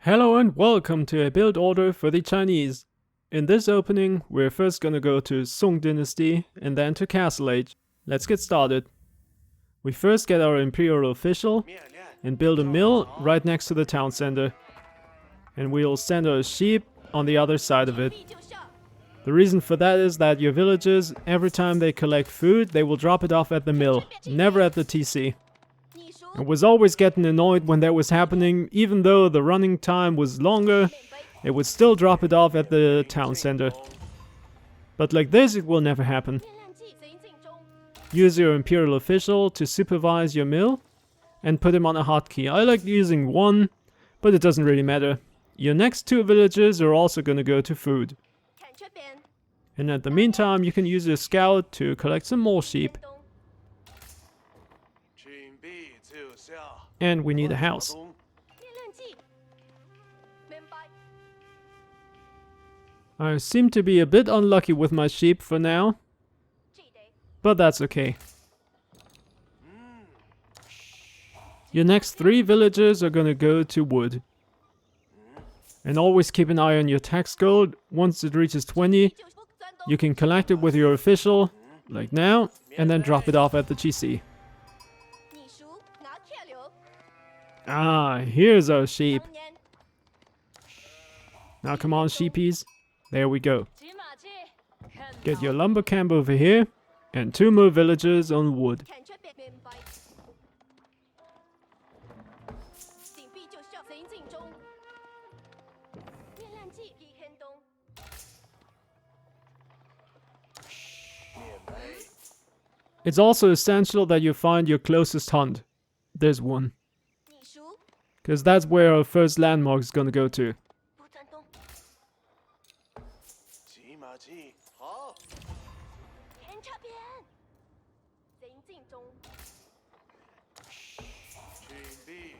Hello and welcome to a build order for the Chinese. In this opening, we're first gonna go to Song Dynasty and then to Castle Age. Let's get started. We first get our imperial official and build a mill right next to the town center. And we'll send our sheep on the other side of it. The reason for that is that your villagers, every time they collect food, they will drop it off at the mill, never at the TC. I was always getting annoyed when that was happening. Even though the running time was longer, it would still drop it off at the town center. But like this, it will never happen. Use your imperial official to supervise your mill and put him on a hotkey. I like using one, but it doesn't really matter. Your next two villages are also gonna go to food. And at the meantime, you can use your scout to collect some more sheep. And we need a house. I seem to be a bit unlucky with my sheep for now, but that's okay. Your next three villages are gonna go to wood. And always keep an eye on your tax gold. Once it reaches 20, you can collect it with your official, like now, and then drop it off at the GC. Ah, here's our sheep. Now come on, sheepies. There we go. Get your lumber camp over here, and two more villages on wood. It's also essential that you find your closest hunt. There's one. Because that's where our first landmark is gonna go to.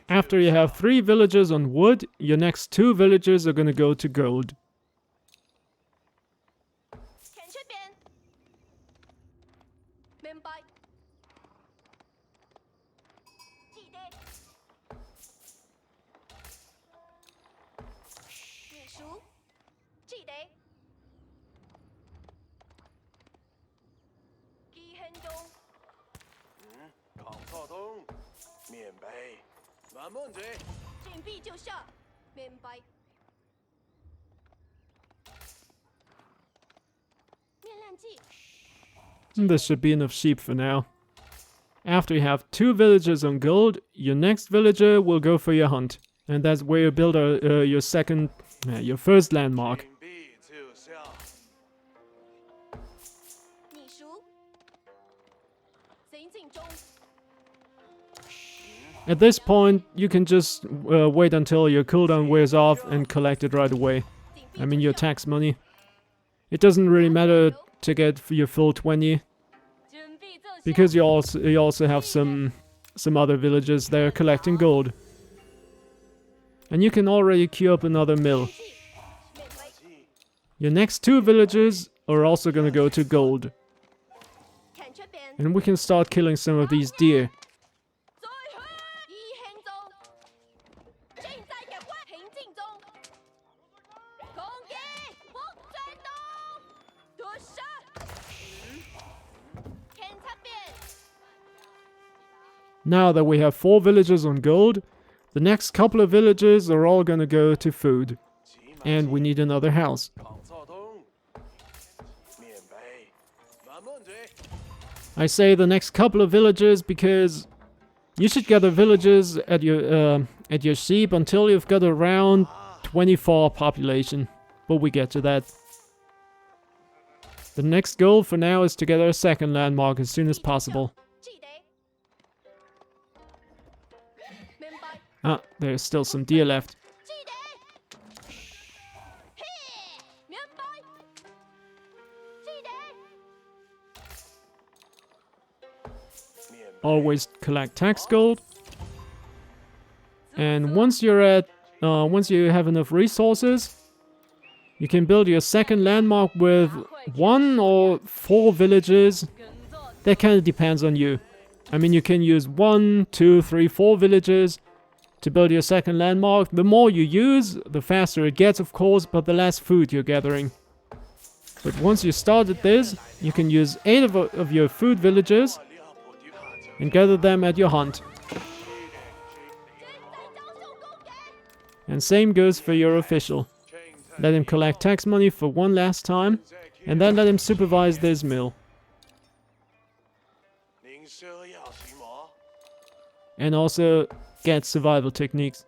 After you have three villages on wood, your next two villages are gonna go to gold. This should be enough sheep for now. After you have two villages on gold, your next villager will go for your hunt. And that's where you build your first landmark. At this point, you can just wait until your cooldown wears off and collect it right away. I mean your tax money. It doesn't really matter to get your full 20. Because you also have some other villages there collecting gold. And you can already queue up another mill. Your next two villages are also gonna go to gold. And we can start killing some of these deer. Now that we have four villages on gold, the next couple of villages are all gonna go to food. And we need another house. I say the next couple of villages because you should gather villages at your sheep until you've got around 24 population. But we get to that. The next goal for now is to get our second landmark as soon as possible. Ah, there's still some deer left. Always collect tax gold. And once you have enough resources, you can build your second landmark with 1 or 4 villages. That kind of depends on you. I mean, you can use 1, 2, 3, 4 villages to build your second landmark. The more you use, the faster it gets, of course, but the less food you're gathering. But once you started this, you can use 8 of your food villages and gather them at your hunt. And same goes for your official. Let him collect tax money for one last time, and then let him supervise this mill. And also get survival techniques.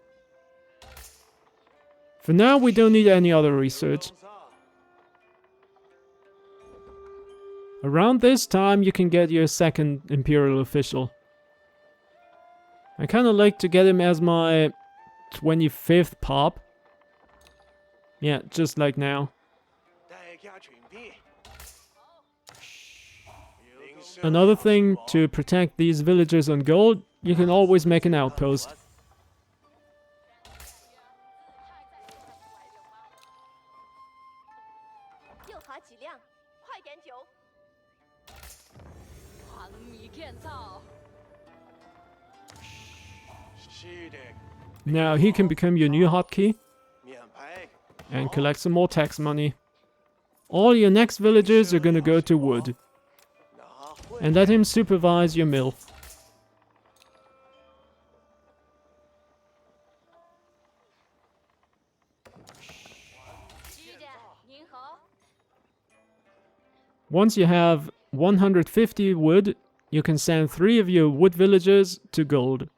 For now, we don't need any other research. Around this time, you can get your second imperial official. I kinda like to get him as my 25th pop. Yeah, just like now. Another thing, to protect these villagers on gold, you can always make an outpost. Now he can become your new hotkey and collect some more tax money. All your next villagers are gonna go to wood. And let him supervise your mill. Once you have 150 wood, you can send 3 of your wood villagers to gold.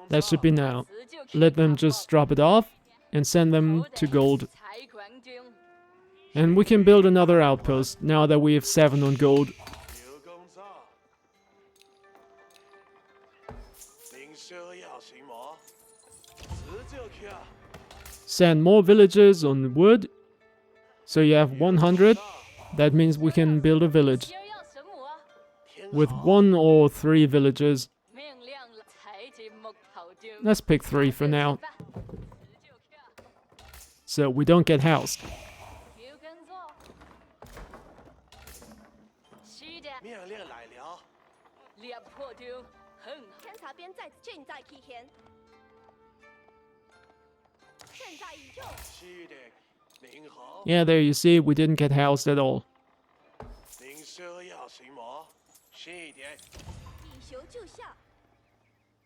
That should be now. Let them just drop it off and send them to gold. And we can build another outpost now that we have 7 on gold. Send more villagers on wood. So you have 100. That means we can build a village with 1 or 3 villagers. Let's pick 3 for now, so we don't get housed. Yeah, there you see, we didn't get housed at all.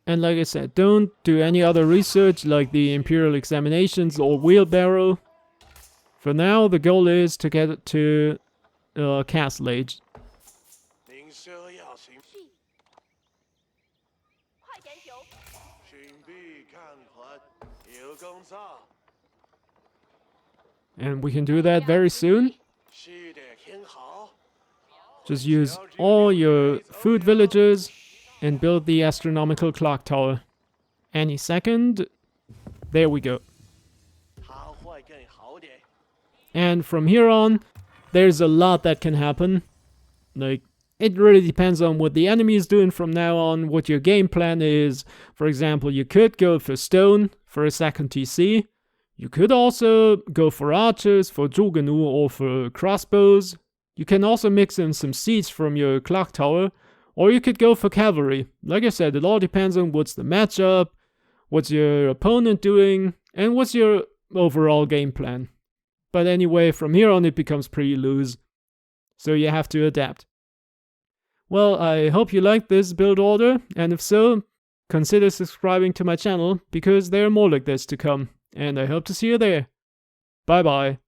And like I said, don't do any other research like the Imperial Examinations or Wheelbarrow. For now, the goal is to get it to Castle Age. And we can do that very soon. Just use all your food villages and build the astronomical clock tower. Any second. There we go. And from here on, there's a lot that can happen. Like, it really depends on what the enemy is doing from now on, what your game plan is. For example, you could go for stone for a second TC. You could also go for archers, for Zhugenu, or for crossbows. You can also mix in some siege from your clock tower. Or you could go for cavalry. Like I said, it all depends on what's the matchup, what's your opponent doing, and what's your overall game plan. But anyway, from here on it becomes pretty loose. So you have to adapt. Well, I hope you liked this build order, and if so, consider subscribing to my channel, because there are more like this to come, and I hope to see you there. Bye bye.